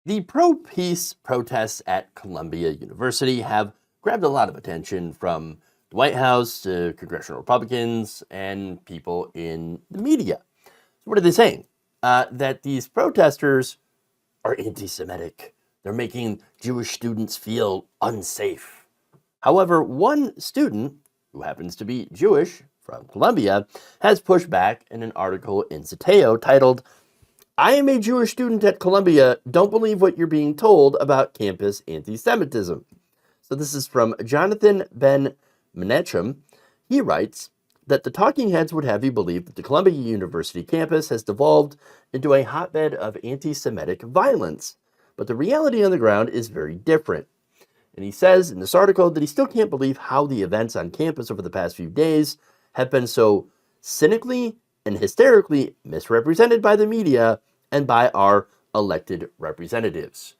The pro-peace protests at Columbia University have grabbed a lot of attention from the White House to congressional Republicans and people in the media. So what are they saying? That these protesters are anti-Semitic. They're making Jewish students feel unsafe. However, one student, who happens to be Jewish from Columbia, has pushed back in an article in Sateo titled, "I am a Jewish student at Columbia. Don't believe what you're being told about campus anti-Semitism." So this is from Jonathan Ben Menachem. He writes that the talking heads would have you believe that the Columbia University campus has devolved into a hotbed of anti-Semitic violence. But the reality on the ground is very different. And he says in this article that he still can't believe how the events on campus over the past few days have been so cynically and hysterically misrepresented by the media and by our elected representatives.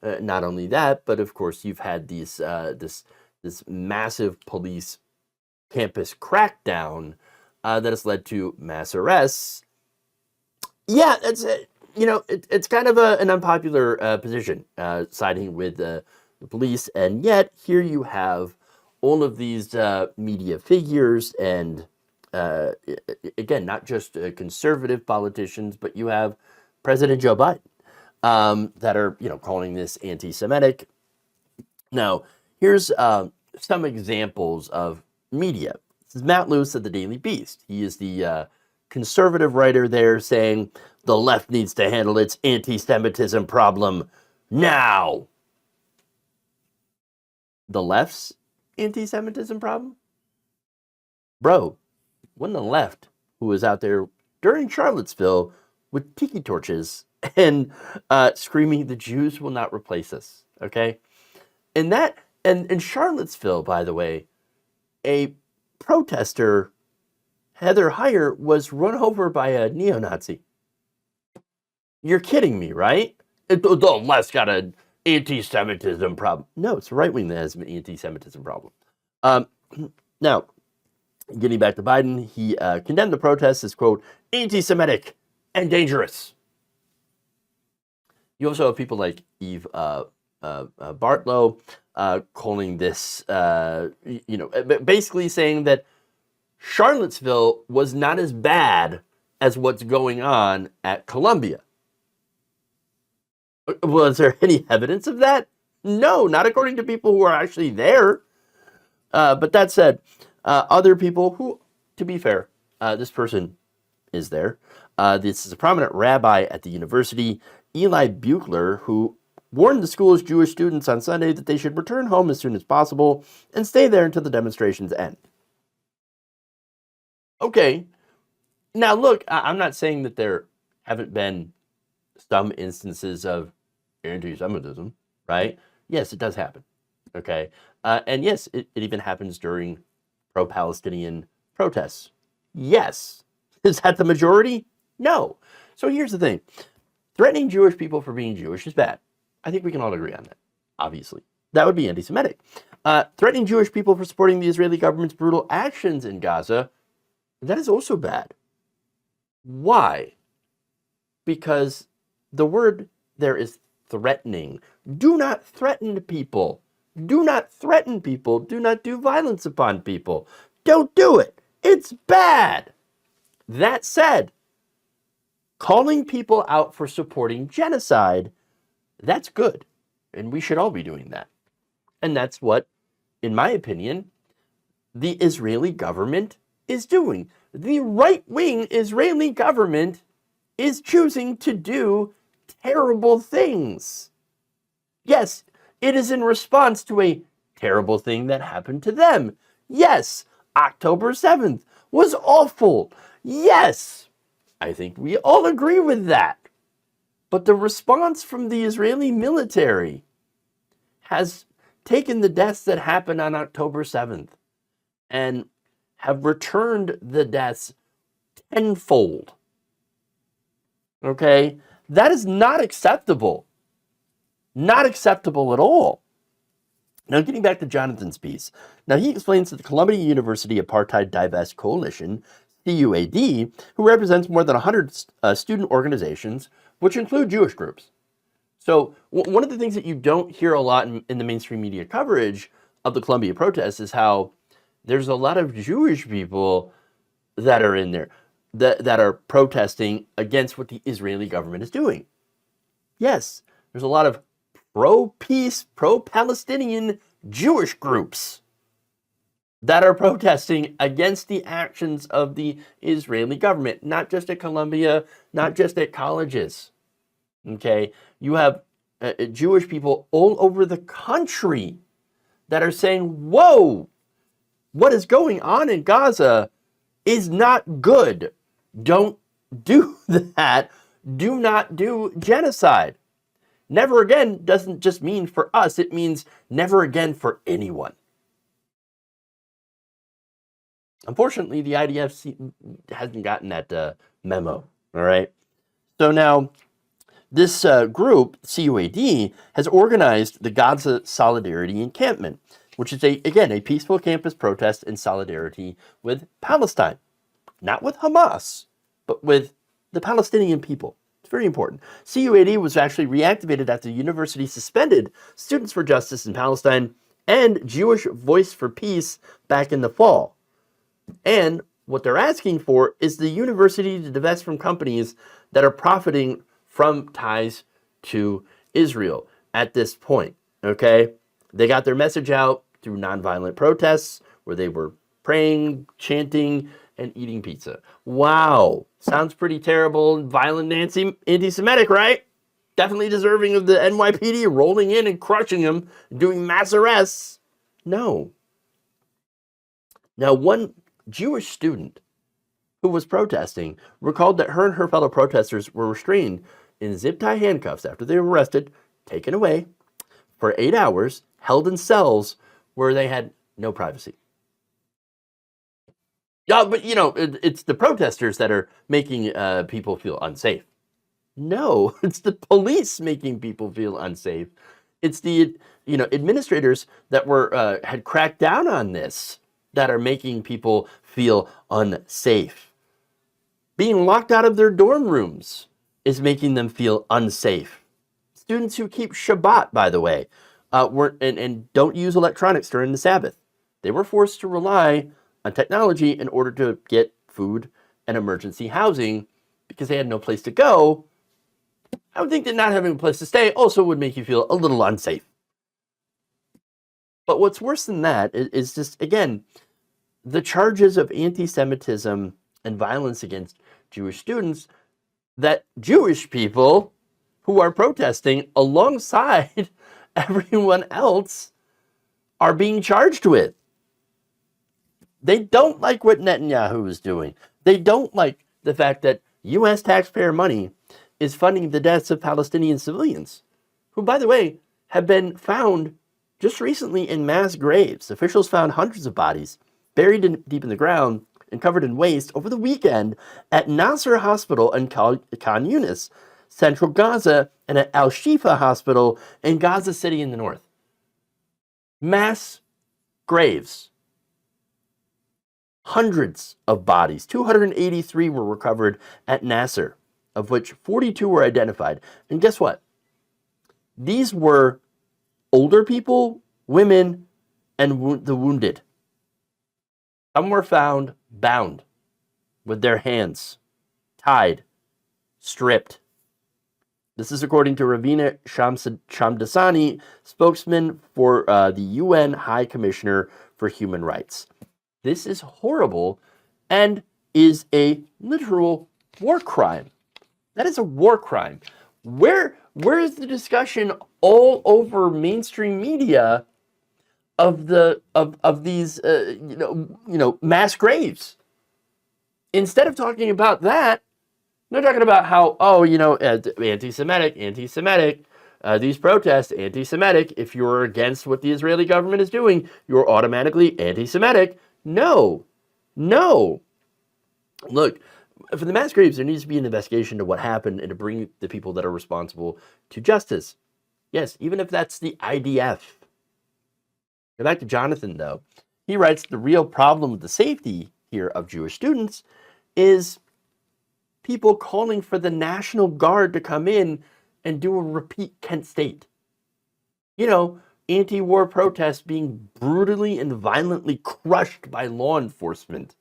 Not only that, but of course you've had these this massive police campus crackdown that has led to mass arrests. Yeah, it's it's kind of an unpopular position, siding with the police, and yet here you have all of these media figures and again, not just conservative politicians, but you have President Joe Biden that are calling this anti-Semitic. Now, here's some examples of media. This is Matt Luce of the Daily Beast. He is the conservative writer there saying the left needs to handle its anti-Semitism problem now. The left's anti-Semitism problem? Bro, when the left, who was out there during Charlottesville with tiki torches and screaming, "The Jews will not replace us," okay? And in Charlottesville, by the way, a protester, Heather Heyer, was run over by a neo-Nazi. You're kidding me, right? The left's got an anti-Semitism problem. No, it's the right wing that has an anti-Semitism problem. Now, getting back to Biden, he condemned the protests as, quote, anti-Semitic and dangerous. You also have people like Eve Bartlow calling this, basically saying that Charlottesville was not as bad as what's going on at Columbia. Was there any evidence of that? No, not according to people who are actually there. But that said, other people who, to be fair, this person is there. This is a prominent rabbi at the university, Eli Buchler, who warned the school's Jewish students on Sunday that they should return home as soon as possible and stay there until the demonstrations end. Okay, now look, I'm not saying that there haven't been some instances of anti-Semitism, right? Yes, it does happen, okay? And yes, it even happens during pro-Palestinian protests. Yes. Is that the majority? No. So here's the thing. Threatening Jewish people for being Jewish is bad. I think we can all agree on that, obviously. That would be anti-Semitic. Threatening Jewish people for supporting the Israeli government's brutal actions in Gaza, that is also bad. Why? Because the word there is threatening. Do not threaten people. Do not threaten people. Do not do violence upon people. Don't do it. It's bad. That said, calling people out for supporting genocide, that's good. And we should all be doing that. And that's what, in my opinion, the Israeli government is doing. The right-wing Israeli government is choosing to do terrible things. Yes, it is in response to a terrible thing that happened to them. Yes, October 7th was awful. Yes, I think we all agree with that. But the response from the Israeli military has taken the deaths that happened on October 7th and have returned the deaths tenfold. Okay? That is not acceptable. Not acceptable at all. Now, getting back to Jonathan's piece. Now, he explains that the Columbia University Apartheid Divest Coalition, CUAD, who represents more than 100 student organizations, which include Jewish groups. So one of the things that you don't hear a lot in the mainstream media coverage of the Columbia protests is how there's a lot of Jewish people that are in there that are protesting against what the Israeli government is doing. Yes, there's a lot of pro-peace, pro-Palestinian Jewish groups that are protesting against the actions of the Israeli government, not just at Columbia, not just at colleges. Okay, you have Jewish people all over the country that are saying, whoa, what is going on in Gaza is not good. Don't do that. Do not do genocide. Never again doesn't just mean for us, it means never again for anyone. Unfortunately, the IDF hasn't gotten that memo, all right? So now, this group, CUAD, has organized the Gaza Solidarity Encampment, which is, again, a peaceful campus protest in solidarity with Palestine. Not with Hamas, but with the Palestinian people. It's very important. CUAD was actually reactivated after the university suspended Students for Justice in Palestine and Jewish Voice for Peace back in the fall. And what they're asking for is the university to divest from companies that are profiting from ties to Israel at this point, okay? They got their message out through nonviolent protests where they were praying, chanting, and eating pizza. Wow, sounds pretty terrible and violent and anti-Semitic, right? Definitely deserving of the NYPD rolling in and crushing them, doing mass arrests. No. Now, one Jewish student who was protesting recalled that her and her fellow protesters were restrained in zip-tie handcuffs after they were arrested, taken away for 8 hours, held in cells where they had no privacy. Yeah, but it's the protesters that are making people feel unsafe. No, it's the police making people feel unsafe. It's the administrators that had cracked down on this that are making people feel unsafe. Being locked out of their dorm rooms is making them feel unsafe. Students who keep Shabbat, by the way, and don't use electronics during the Sabbath, they were forced to rely on technology in order to get food and emergency housing because they had no place to go. I would think that not having a place to stay also would make you feel a little unsafe. But what's worse than that is just, again, the charges of anti-Semitism and violence against Jewish students that Jewish people who are protesting alongside everyone else are being charged with. They don't like what Netanyahu is doing. They don't like the fact that U.S. taxpayer money is funding the deaths of Palestinian civilians, who, by the way, have been found just recently in mass graves. Officials found hundreds of bodies buried deep in the ground and covered in waste over the weekend at Nasser Hospital in Khan Yunis, central Gaza, and at Al-Shifa Hospital in Gaza City in the north. Mass graves. Hundreds of bodies. 283 were recovered at Nasser, of which 42 were identified. And guess what? These were older people, women, and the wounded. Some were found bound with their hands tied, stripped. This is according to Ravina Shamdasani, spokesman for the UN High Commissioner for Human Rights. This is horrible and is a literal war crime. That is a war crime. Where is the discussion all over mainstream media of these mass graves? Instead of talking about that, they're talking about how anti-Semitic, these protests, anti-Semitic. If you're against what the Israeli government is doing, you're automatically anti-Semitic. No. Look, for the mass graves, there needs to be an investigation into what happened and to bring the people that are responsible to justice. Yes, even if that's the IDF. Go back to Jonathan, though. He writes, the real problem with the safety here of Jewish students is people calling for the National Guard to come in and do a repeat Kent State. You know, anti-war protests being brutally and violently crushed by law enforcement.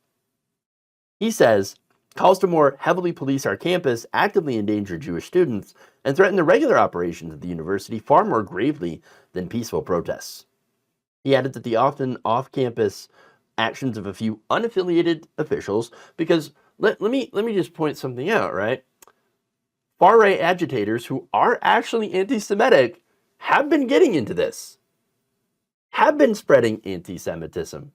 He says, calls to more heavily police our campus, actively endanger Jewish students, and threaten the regular operations of the university far more gravely than peaceful protests. He added that the often off-campus actions of a few unaffiliated officials, because let me just point something out, right? Far-right agitators who are actually anti-Semitic have been getting into this, have been spreading anti-Semitism,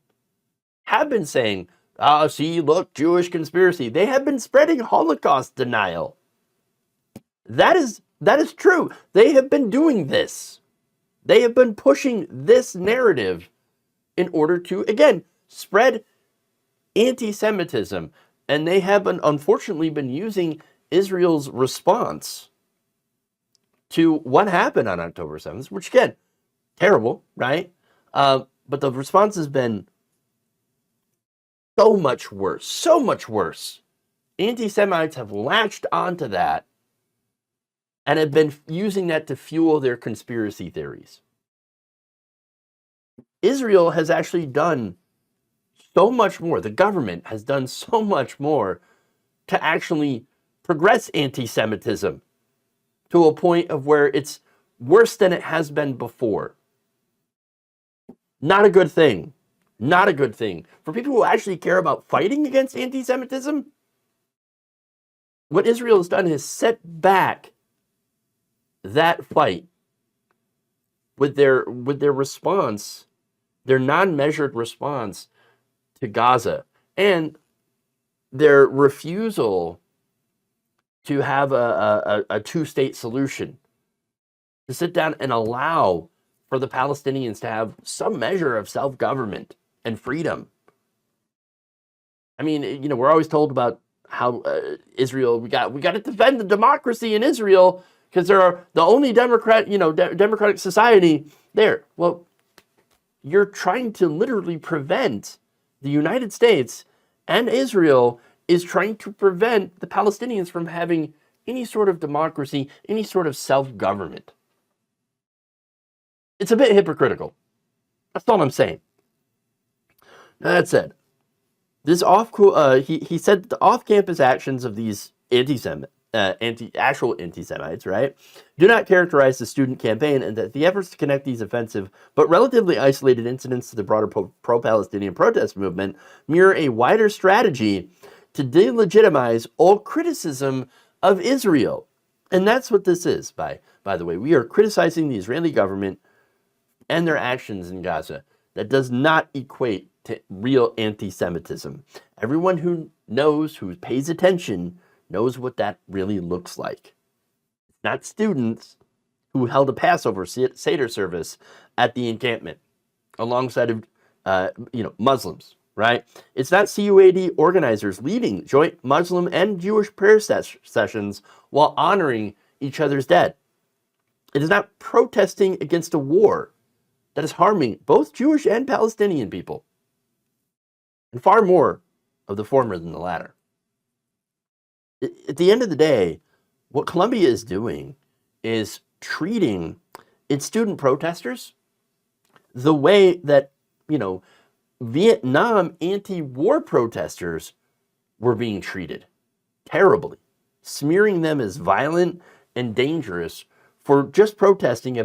have been saying, oh, see, look, Jewish conspiracy. They have been spreading Holocaust denial. That is true. They have been doing this. They have been pushing this narrative in order to, again, spread anti-Semitism. And they have unfortunately been using Israel's response to what happened on October 7th, which, again, terrible, right? But the response has been so much worse, so much worse. Anti-Semites have latched onto that and have been using that to fuel their conspiracy theories. Israel has actually done so much more. The government has done so much more to actually progress anti-Semitism to a point of where it's worse than it has been before. Not a good thing. Not a good thing. For people who actually care about fighting against anti-Semitism, what Israel has done is set back that fight with their response, their non-measured response to Gaza, and their refusal to have a two-state solution, to sit down and allow for the Palestinians to have some measure of self-government and freedom. I mean, you know, we're always told about how Israel, we got to defend the democracy in Israel because they're the only democratic society there. Well, you're trying to literally prevent the United States, and Israel is trying to prevent the Palestinians from having any sort of democracy, any sort of self-government. It's a bit hypocritical. That's all I'm saying. Now, that said, this he said that the off-campus actions of these actual anti-Semites, right, do not characterize the student campaign, and that the efforts to connect these offensive but relatively isolated incidents to the broader pro-Palestinian protest movement mirror a wider strategy to delegitimize all criticism of Israel. And that's what this is, by the way. We are criticizing the Israeli government and their actions in Gaza. That does not equate to real anti-Semitism. Everyone who knows, who pays attention, knows what that really looks like. Not students who held a Passover Seder service at the encampment alongside of Muslims, right? It's not CUAD organizers leading joint Muslim and Jewish prayer sessions while honoring each other's dead. It is not protesting against a war that is harming both Jewish and Palestinian people, and far more of the former than the latter. At the end of the day, what Columbia is doing is treating its student protesters the way that, Vietnam anti-war protesters were being treated. Terribly. Smearing them as violent and dangerous for just protesting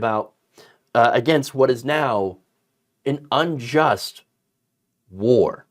against what is now an unjust war.